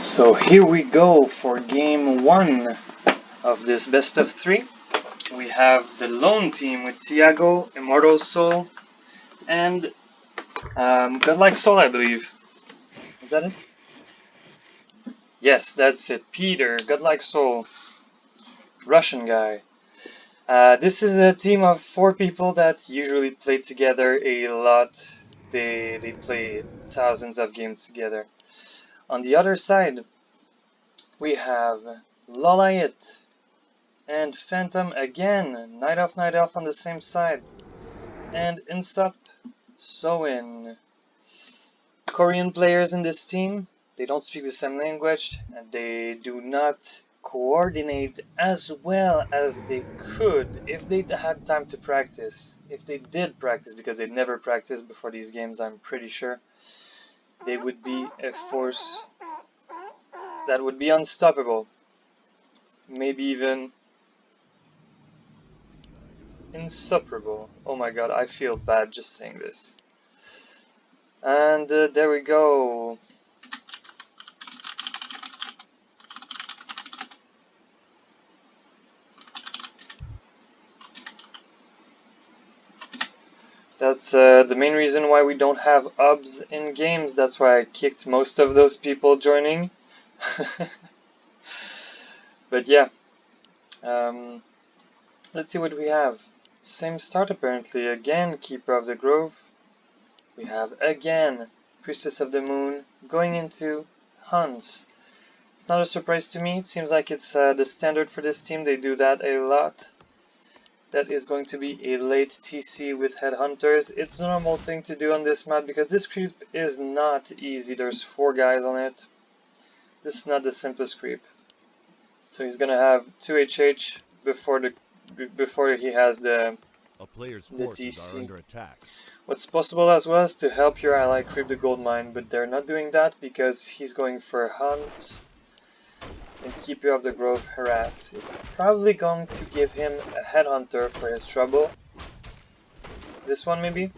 So here we go for game 1 of this best of 3. We have the lone team with THIAGO, immortalsoul, and GodLikeSoul, I believe. Is that it? Yes, that's it. Peter, GodLikeSoul, Russian guy. This is a team of 4 people that usually play together a lot. They play thousands of games together. On the other side, we have LAWLIET and Fantom again, night off on the same side, and immortalsoul. Korean players in this team, they don't speak the same language and they do not coordinate as well as they could if they had time to practice. If they did practice, because they never practiced before these games, I'm pretty sure, they would be a force that would be unstoppable. Maybe even insuperable. Oh my god, I feel bad just saying this. And there we go. That's the main reason why we don't have UBs in games. That's why I kicked most of those people joining. But yeah. Let's see what we have. Same start apparently. Again, Keeper of the Grove. We have again Priestess of the Moon going into Hunts. It's not a surprise to me. It seems like it's the standard for this team. They do that a lot. That is going to be a late TC with Headhunters. It's a normal thing to do on this map because this creep is not easy. There's 4 guys on it. This is not the simplest creep. So he's gonna have 2 HH before he has the TC. Are under attack. What's possible as well is to help your ally creep the gold mine, but they're not doing that because he's going for Hunt and Keeper of the Grove harass. It's probably going to give him a Headhunter for his trouble. This one maybe?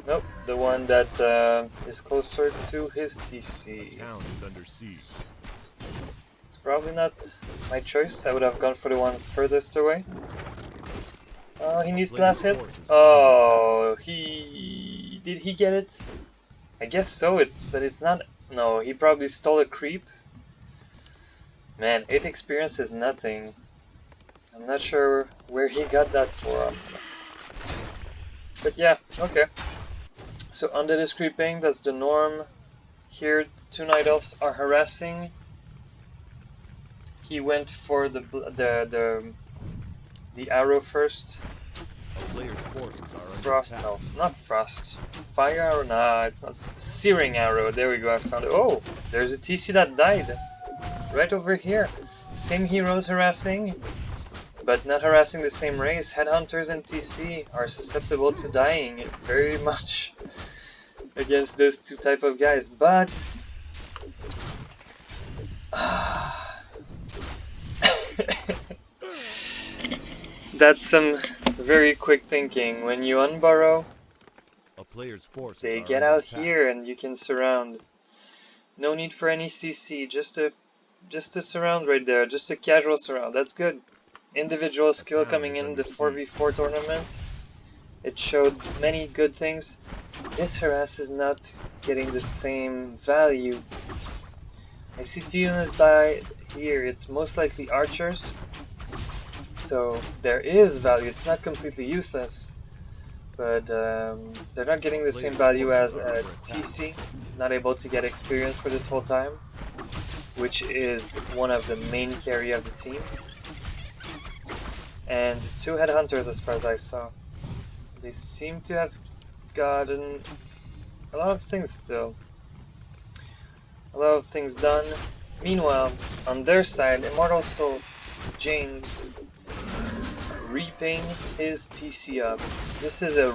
Nope, the one that is closer to his TC. The town is under siege. It's probably not my choice. I would have gone for the one furthest away. He needs the last hit. Oh, did he get it? I guess so. But it's not. No, he probably stole a creep. Man, 8 experience is nothing. I'm not sure where he got that from. But yeah, okay. So under this creeping, that's the norm. Here, 2 night elves are harassing. He went for the arrow first. Frost, no, not frost. Fire arrow, nah, it's not. Searing arrow, there we go, I found it. Oh, there's a TC that died. Right over here. Same heroes harassing, but not harassing the same race. Headhunters and TC are susceptible to dying very much against those 2 type of guys, but that's some very quick thinking. When you unburrow, they get out here and you can surround. No need for any CC, just a surround right there, just a casual surround. That's good. Individual skill coming in the 4v4 tournament. It showed many good things. This harass is not getting the same value. I see 2 units died here. It's most likely archers. So there is value. It's not completely useless. But they're not getting the same value as a TC. Not able to get experience for this whole time, which is one of the main carry of the team. And 2 headhunters as far as I saw. They seem to have gotten a lot of things still. A lot of things done. Meanwhile, on their side, immortalsoul James reaping his TC up. This is a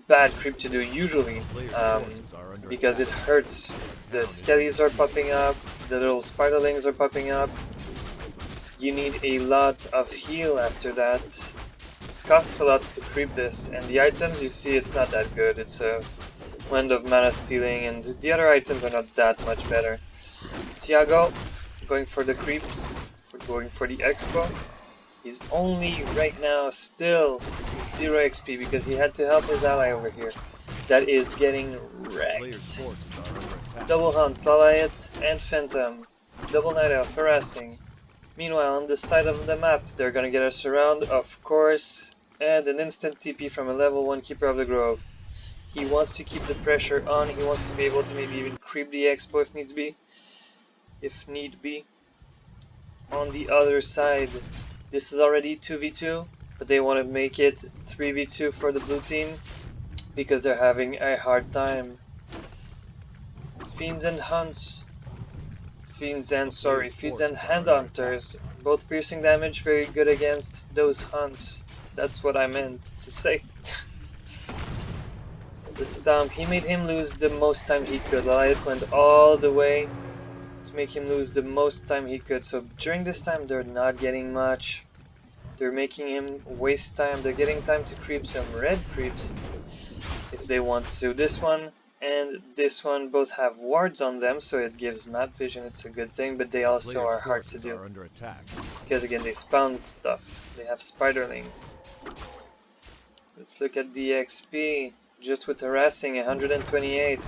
bad creep to do usually, because it hurts. The skellies are popping up, the little spiderlings are popping up. You need a lot of heal after that. It costs a lot to creep this, and the items you see, it's not that good. It's a Wind of Mana Stealing, and the other items are not that much better. THIAGO going for the creeps, going for the expo. He's only right now still 0 XP because he had to help his ally over here. That is getting wrecked. Double hunts, LAWLIET and Fantom. Double night elf harassing. Meanwhile, on this side of the map, they're gonna get us around, of course, and an instant TP from a level 1 Keeper of the Grove. He wants to keep the pressure on, he wants to be able to maybe even creep the expo if needs be. If need be. On the other side, this is already 2v2, but they want to make it 3v2 for the blue team because they're having a hard time. Fiends and hunts. Fiends and handhunters. Both piercing damage, very good against those hunts. That's what I meant to say. The stomp, he made him lose the most time he could. LAWLIET went all the way to make him lose the most time he could. So during this time they're not getting much. They're making him waste time. They're getting time to creep some red creeps if they want to. This one and this one both have wards on them, so it gives map vision. It's a good thing, but they also are hard to do because again they spawn stuff. They have spiderlings. Let's look at the XP. Just with harassing, 128.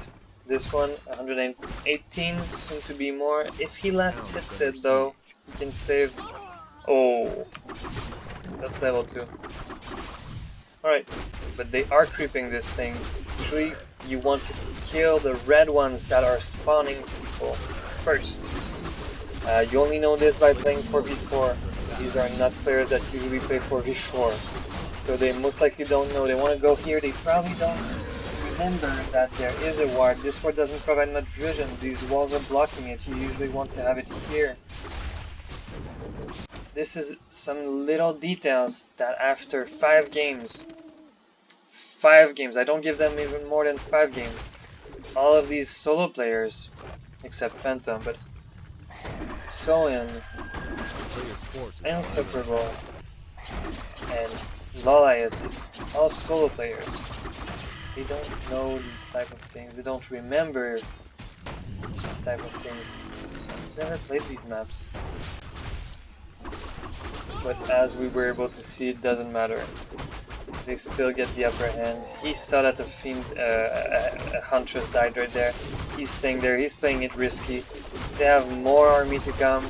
This one 118, soon to be more. If he last hits it though, he can save. Oh, that's level 2. Alright, but they are creeping this thing. Usually you want to kill the red ones that are spawning people first. You only know this by playing 4v4. These are not players that usually play 4v4. So they most likely don't know. They want to go here, they probably don't remember that there is a ward. This ward doesn't provide much vision. These walls are blocking it. You usually want to have it here. This is some little details that after 5 games, I don't give them even more than 5 games, all of these solo players, except Fantom, but Soin, iNSUPERABLE, and LAWLIET, all solo players, they don't know these type of things, they don't remember these type of things, they've never played these maps. But as we were able to see, it doesn't matter. They still get the upper hand. He saw that a huntress died right there. He's staying there, he's playing it risky. They have more army to come.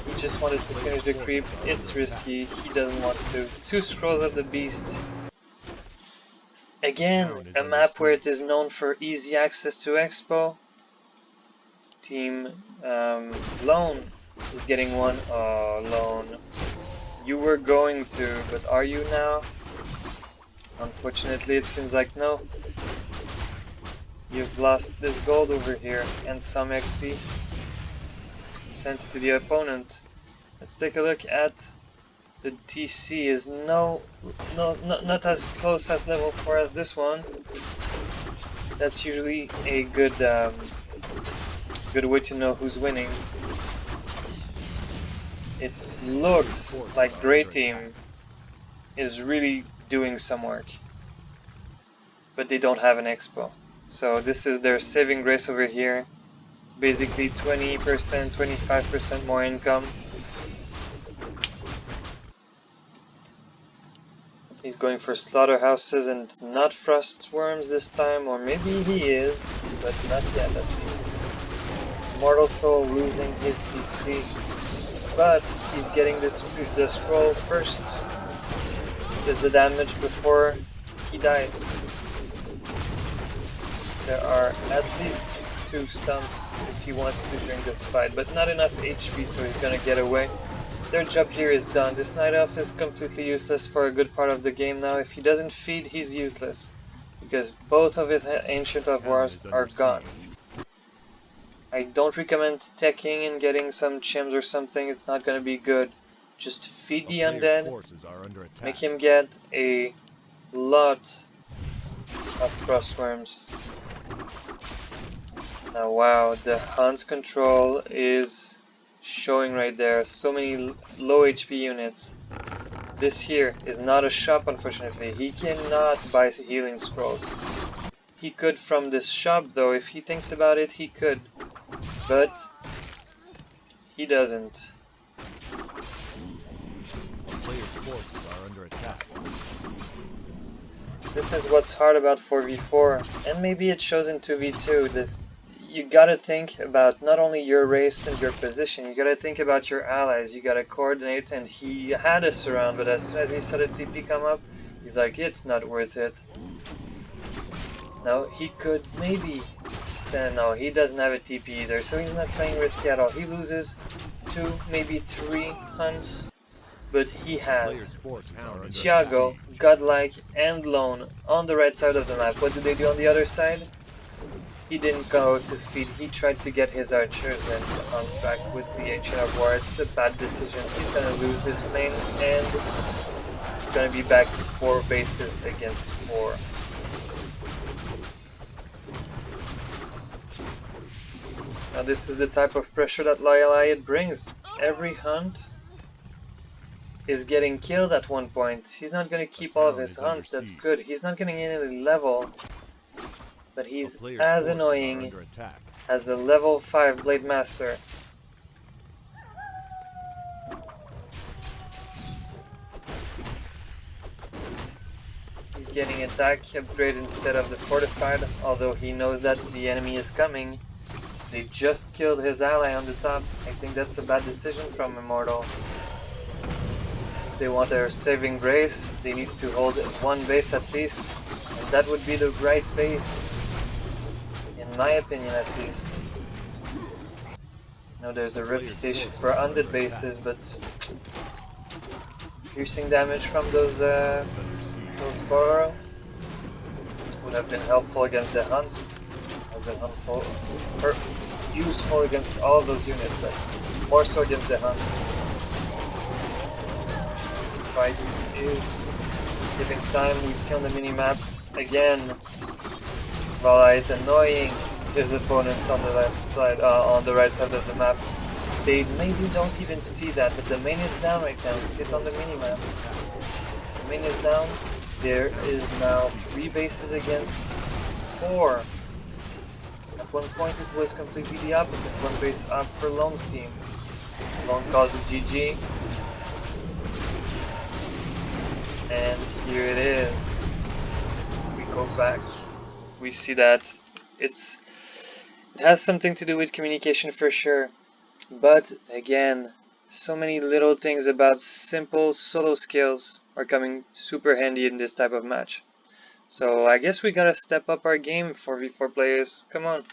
He just wanted to finish the creep. It's risky, he doesn't want to. 2 scrolls of the beast. Again, a map where it is known for easy access to expo. Team Lone is getting one. Oh, Lone. You were going to, but are you now? Unfortunately, it seems like no. You've lost this gold over here and some XP sent to the opponent. Let's take a look at the TC. Is not as close as level 4 as this one. That's usually a good good way to know who's winning. It looks like Grey Team is really doing some work, but they don't have an expo. So this is their saving grace over here. Basically 20%, 25% more income. He's going for slaughterhouses and not frost worms this time, or maybe he is, but not yet at least. Immortalsoul losing his DC. But he's getting the scroll first. Does the damage before he dies. There are at least 2 stumps if he wants to during this fight, but not enough HP, so he's gonna get away. Their job here is done. This Night Elf is completely useless for a good part of the game now. If he doesn't feed, he's useless, because both of his Ancient of Wars are gone. I don't recommend teching and getting some chims or something, it's not gonna be good. Just feed the undead, make him get a lot of frostworms. Now wow, the Hunt's control is showing right there, so many low HP units. This here is not a shop, unfortunately. He cannot buy healing scrolls. He could from this shop though, if he thinks about it he could. But He doesn't. Players' forces are under attack. This is what's hard about 4v4, and maybe it shows in 2v2. You gotta think about not only your race and your position, you gotta think about your allies, you gotta coordinate, and he had a surround, but as soon as he saw the TP come up, he's like, it's not worth it. Now, he could maybe say, no, he doesn't have a TP either, so he's not playing risky at all. He loses 2, maybe 3 hunts, but he has THIAGO, Godlike, and Lone on the right side of the map. What do they do on the other side? He didn't go to feed, he tried to get his archers and hunts back with the Ancient of War. It's a bad decision. He's gonna lose this lane and he's gonna be back to 4 bases against 4. Now this is the type of pressure that LAWLIET brings. Every hunt is getting killed at one point. He's not gonna keep all of his hunts, that's good. He's not getting any level, but he's as annoying as a level 5 Blade Master. He's getting attack upgrade instead of the fortified, although he knows that the enemy is coming. They just killed his ally on the top. I think that's a bad decision from Immortal. If they want their saving grace, they need to hold 1 base at least, and that would be the right base, in my opinion at least. I know there's a reputation for undead bases, but piercing damage from those burrow would have been helpful against the hunts. Would have been helpful, or useful against all of those units, but more so against the hunts. This fight is giving time. We see on the minimap again LAWLIET annoying his opponents on the left side, on the right side of the map. They maybe don't even see that, but the main is down right now. You see it on the minimap. The main is down. There is now 3 bases against 4. At one point it was completely the opposite. 1 base up for Lone's team. Lone calls it GG. And here it is. We go back. We see that it has something to do with communication for sure. But again, so many little things about simple solo skills are coming super handy in this type of match. So I guess we gotta step up our game 4v4 players. Come on.